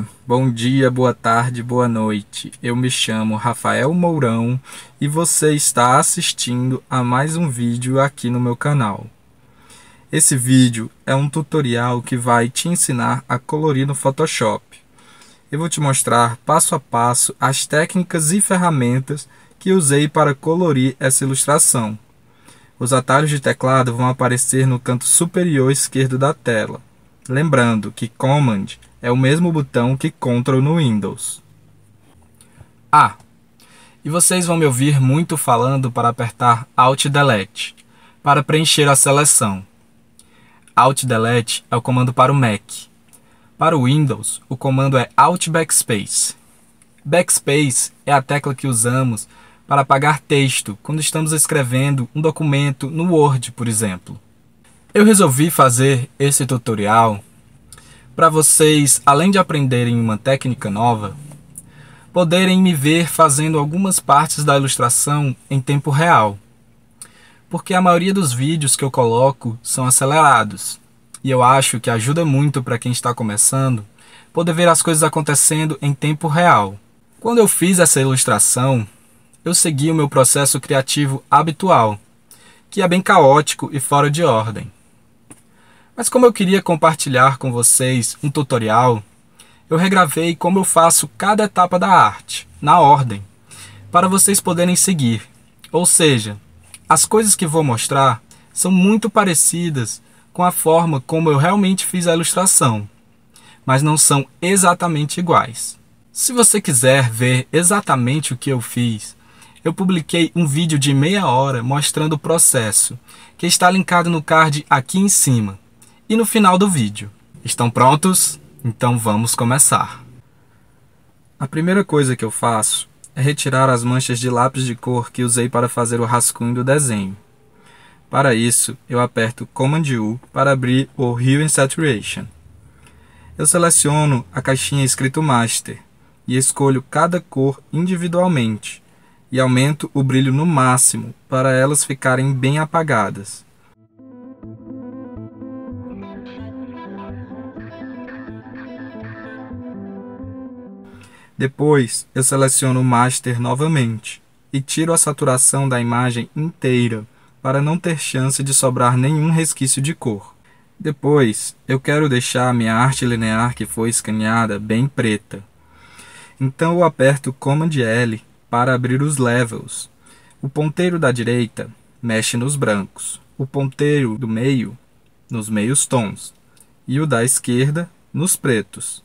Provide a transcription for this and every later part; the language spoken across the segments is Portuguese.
Olá, bom dia, boa tarde, boa noite. Eu me chamo Rafael Mourão e você está assistindo a mais um vídeo aqui no meu canal. Esse vídeo é um tutorial que vai te ensinar a colorir no Photoshop. Eu vou te mostrar passo a passo as técnicas e ferramentas que usei para colorir essa ilustração. Os atalhos de teclado vão aparecer no canto superior esquerdo da tela. Lembrando que Command é o mesmo botão que Ctrl no Windows. E vocês vão me ouvir muito falando para apertar Alt Delete para preencher a seleção. Alt Delete é o comando para o Mac. Para o Windows, o comando é Alt Backspace. Backspace é a tecla que usamos para apagar texto quando estamos escrevendo um documento no Word, por exemplo. Eu resolvi fazer esse tutorial para vocês, além de aprenderem uma técnica nova, poderem me ver fazendo algumas partes da ilustração em tempo real. Porque a maioria dos vídeos que eu coloco são acelerados. E eu acho que ajuda muito para quem está começando poder ver as coisas acontecendo em tempo real. Quando eu fiz essa ilustração, eu segui o meu processo criativo habitual, que é bem caótico e fora de ordem. Mas como eu queria compartilhar com vocês um tutorial, eu regravei como eu faço cada etapa da arte, na ordem, para vocês poderem seguir. Ou seja, as coisas que vou mostrar são muito parecidas com a forma como eu realmente fiz a ilustração, mas não são exatamente iguais. Se você quiser ver exatamente o que eu fiz, eu publiquei um vídeo de meia hora mostrando o processo, que está linkado no card aqui em cima e no final do vídeo. Estão prontos? Então vamos começar. A primeira coisa que eu faço é retirar as manchas de lápis de cor que usei para fazer o rascunho do desenho. Para isso, eu aperto Command U para abrir o Hue and Saturation. Eu seleciono a caixinha escrito Master e escolho cada cor individualmente e aumento o brilho no máximo para elas ficarem bem apagadas. Depois, eu seleciono o Master novamente e tiro a saturação da imagem inteira para não ter chance de sobrar nenhum resquício de cor. Depois, eu quero deixar a minha arte linear que foi escaneada bem preta. Então eu aperto Command L para abrir os levels. O ponteiro da direita mexe nos brancos, o ponteiro do meio nos meios tons e o da esquerda nos pretos.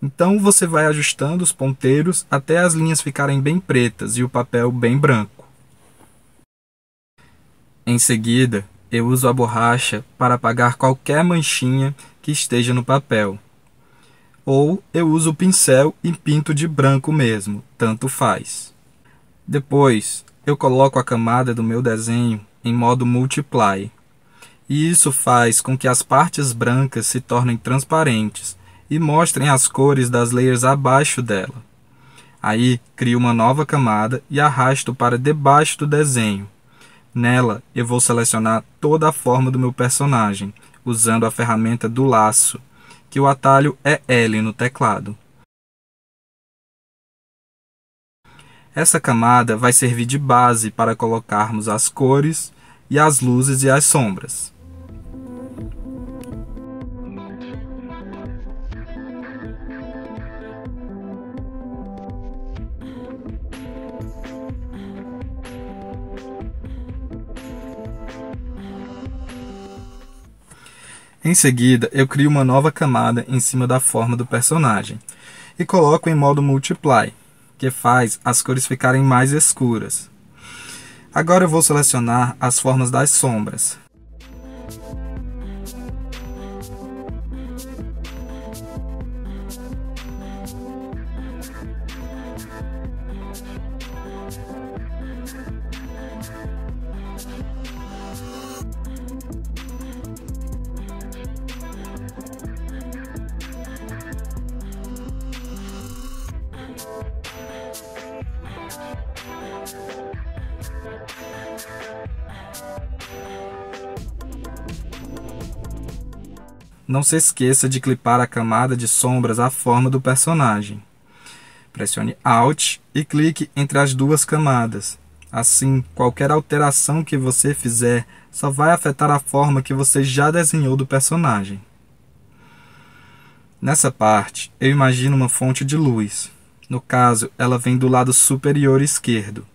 Então você vai ajustando os ponteiros até as linhas ficarem bem pretas e o papel bem branco. Em seguida, eu uso a borracha para apagar qualquer manchinha que esteja no papel. Ou eu uso o pincel e pinto de branco mesmo, tanto faz. Depois, eu coloco a camada do meu desenho em modo Multiply. E isso faz com que as partes brancas se tornem transparentes e mostrem as cores das layers abaixo dela. Aí, crio uma nova camada e arrasto para debaixo do desenho. Nela, eu vou selecionar toda a forma do meu personagem, usando a ferramenta do laço, que o atalho é L no teclado. Essa camada vai servir de base para colocarmos as cores e as luzes e as sombras. Em seguida, eu crio uma nova camada em cima da forma do personagem e coloco em modo Multiply, que faz as cores ficarem mais escuras. Agora eu vou selecionar as formas das sombras. não se esqueça de clipar a camada de sombras à forma do personagem. Pressione Alt e clique entre as duas camadas. Assim, qualquer alteração que você fizer só vai afetar a forma que você já desenhou do personagem. Nessa parte, eu imagino uma fonte de luz. No caso, ela vem do lado superior esquerdo.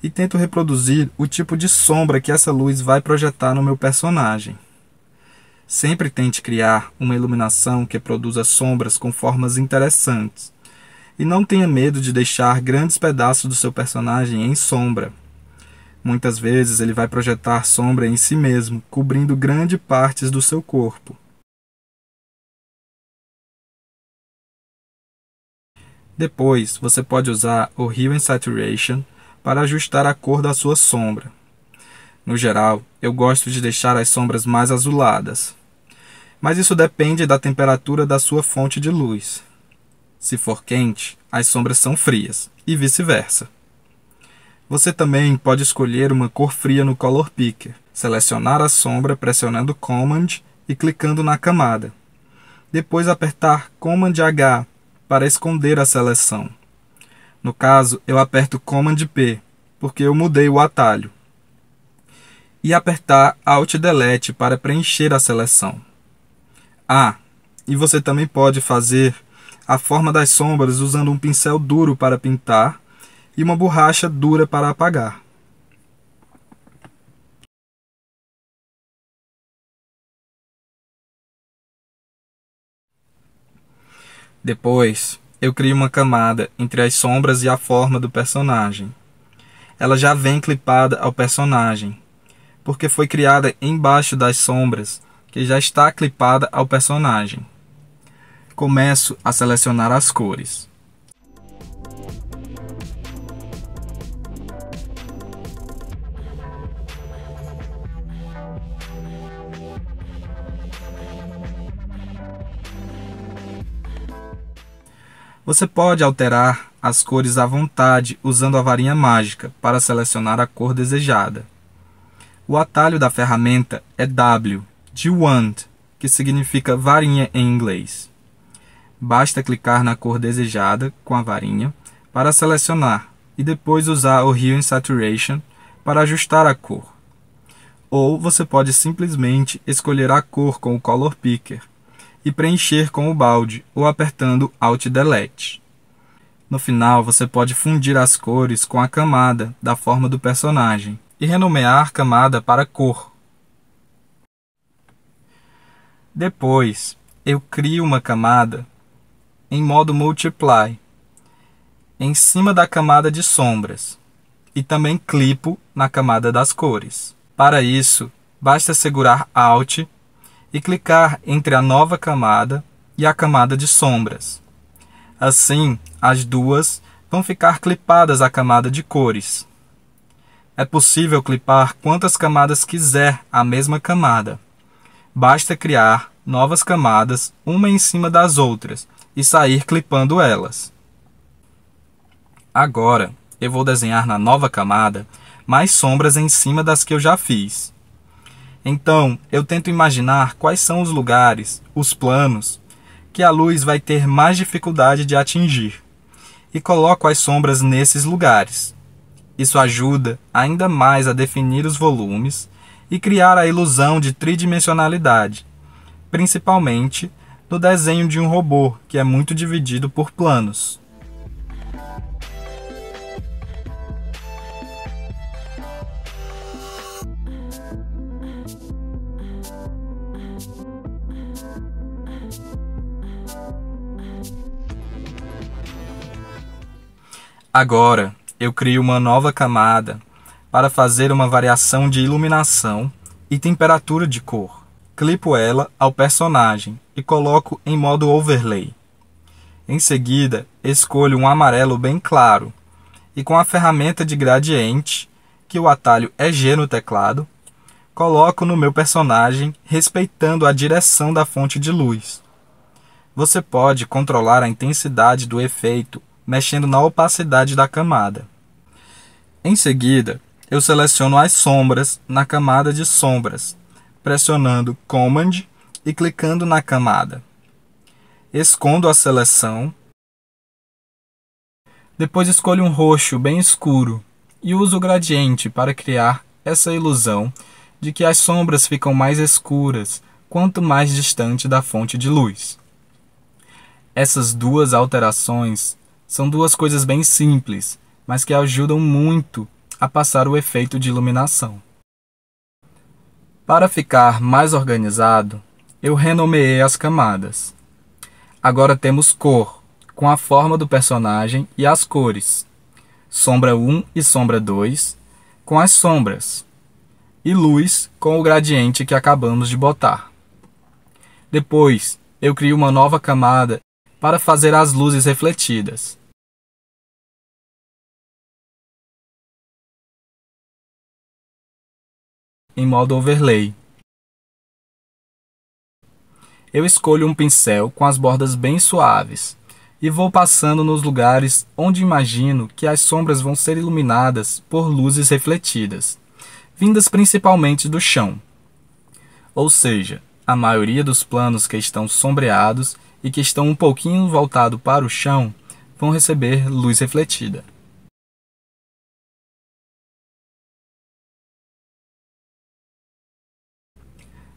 E tento reproduzir o tipo de sombra que essa luz vai projetar no meu personagem. Sempre tente criar uma iluminação que produza sombras com formas interessantes. E não tenha medo de deixar grandes pedaços do seu personagem em sombra. Muitas vezes ele vai projetar sombra em si mesmo, cobrindo grandes partes do seu corpo. Depois, você pode usar o Hue and Saturation para ajustar a cor da sua sombra. No geral, eu gosto de deixar as sombras mais azuladas. Mas isso depende da temperatura da sua fonte de luz. Se for quente, as sombras são frias, e vice-versa. Você também pode escolher uma cor fria no Color Picker, selecionar a sombra pressionando Command e clicando na camada. Depois apertar Command H para esconder a seleção. No caso, eu aperto Command P, porque eu mudei o atalho. E apertar Alt Delete para preencher a seleção. E você também pode fazer a forma das sombras usando um pincel duro para pintar e uma borracha dura para apagar. Depois, eu crio uma camada entre as sombras e a forma do personagem. Ela já vem clipada ao personagem, porque foi criada embaixo das sombras, que já está clipada ao personagem. Começo a selecionar as cores. Você pode alterar as cores à vontade usando a varinha mágica para selecionar a cor desejada. O atalho da ferramenta é W, de Wand, que significa varinha em inglês. Basta clicar na cor desejada com a varinha para selecionar e depois usar o Hue and Saturation para ajustar a cor. Ou você pode simplesmente escolher a cor com o Color Picker e preencher com o balde ou apertando Alt Delete. No final, você pode fundir as cores com a camada da forma do personagem e renomear a camada para cor. Depois, eu crio uma camada em modo Multiply em cima da camada de sombras e também clipo na camada das cores. Para isso, basta segurar Alt e clicar entre a nova camada e a camada de sombras. Assim, as duas vão ficar clipadas à camada de cores. É possível clipar quantas camadas quiser à mesma camada. Basta criar novas camadas, uma em cima das outras, e sair clipando elas. Agora, eu vou desenhar na nova camada mais sombras em cima das que eu já fiz. Então, eu tento imaginar quais são os lugares, os planos, que a luz vai ter mais dificuldade de atingir, e coloco as sombras nesses lugares. Isso ajuda ainda mais a definir os volumes e criar a ilusão de tridimensionalidade, principalmente no desenho de um robô, que é muito dividido por planos. Agora, eu crio uma nova camada para fazer uma variação de iluminação e temperatura de cor. Clipo ela ao personagem e coloco em modo Overlay. Em seguida, escolho um amarelo bem claro e com a ferramenta de gradiente, que o atalho é G no teclado, coloco no meu personagem respeitando a direção da fonte de luz. Você pode controlar a intensidade do efeito mexendo na opacidade da camada. Em seguida, eu seleciono as sombras na camada de sombras, pressionando Command e clicando na camada. Escondo a seleção. Depois escolho um roxo bem escuro e uso o gradiente para criar essa ilusão de que as sombras ficam mais escuras quanto mais distante da fonte de luz. Essas duas alterações são duas coisas bem simples, mas que ajudam muito a passar o efeito de iluminação. Para ficar mais organizado, eu renomeei as camadas. Agora temos cor, com a forma do personagem e as cores. Sombra 1 e sombra 2, com as sombras. E luz, com o gradiente que acabamos de botar. Depois, eu crio uma nova camada para fazer as luzes refletidas. Em modo overlay. Eu escolho um pincel com as bordas bem suaves e vou passando nos lugares onde imagino que as sombras vão ser iluminadas por luzes refletidas, vindas principalmente do chão. Ou seja, a maioria dos planos que estão sombreados e que estão um pouquinho voltados para o chão vão receber luz refletida.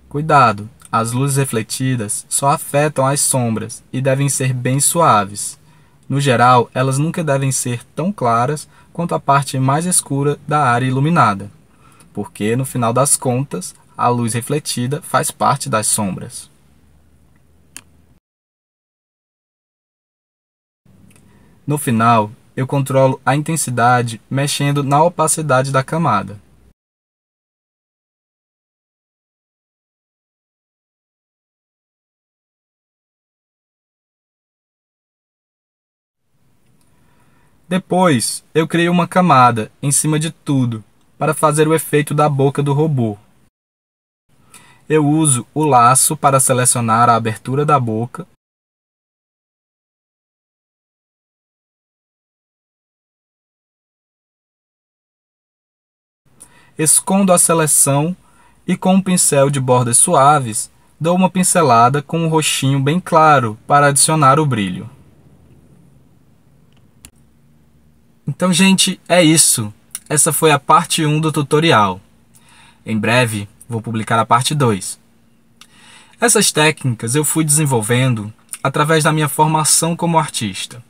Cuidado! As luzes refletidas só afetam as sombras e devem ser bem suaves. No geral, elas nunca devem ser tão claras quanto a parte mais escura da área iluminada, porque, no final das contas, a luz refletida faz parte das sombras. No final, eu controlo a intensidade mexendo na opacidade da camada. Depois, eu criei uma camada em cima de tudo para fazer o efeito da boca do robô. Eu uso o laço para selecionar a abertura da boca. Escondo a seleção e com um pincel de bordas suaves, dou uma pincelada com um roxinho bem claro para adicionar o brilho. Então, gente, é isso. Essa foi a parte 1 do tutorial. Em breve, vou publicar a parte 2. Essas técnicas eu fui desenvolvendo através da minha formação como artista.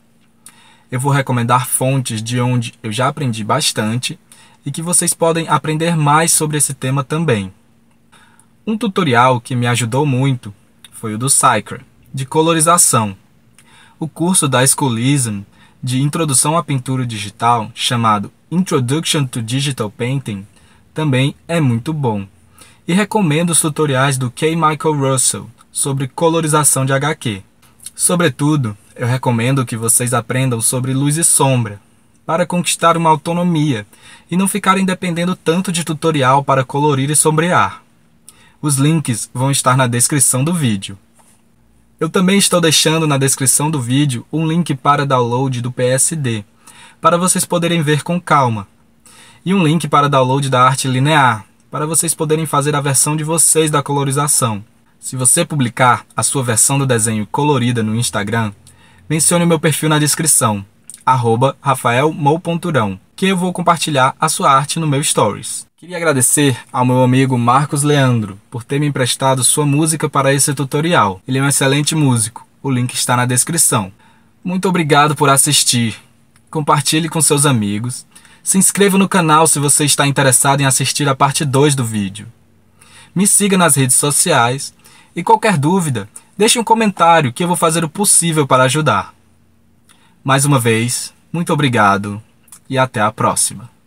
Eu vou recomendar fontes de onde eu já aprendi bastante e que vocês podem aprender mais sobre esse tema também. Um tutorial que me ajudou muito foi o do Cycra, de colorização. O curso da Schoolism de Introdução à Pintura Digital, chamado Introduction to Digital Painting, também é muito bom. E recomendo os tutoriais do K. Michael Russell sobre colorização de HQ. Sobretudo, eu recomendo que vocês aprendam sobre luz e sombra, para conquistar uma autonomia e não ficarem dependendo tanto de tutorial para colorir e sombrear. Os links vão estar na descrição do vídeo. Eu também estou deixando na descrição do vídeo um link para download do PSD, para vocês poderem ver com calma. E um link para download da arte linear, para vocês poderem fazer a versão de vocês da colorização. Se você publicar a sua versão do desenho colorida no Instagram, mencione o meu perfil na descrição, @rafaelmou.rão, que eu vou compartilhar a sua arte no meu Stories. Queria agradecer ao meu amigo Marcos Leandro por ter me emprestado sua música para esse tutorial. Ele é um excelente músico, o link está na descrição. Muito obrigado por assistir. Compartilhe com seus amigos. Se inscreva no canal se você está interessado em assistir a parte 2 do vídeo. Me siga nas redes sociais e qualquer dúvida, deixe um comentário que eu vou fazer o possível para ajudar. Mais uma vez, muito obrigado e até a próxima.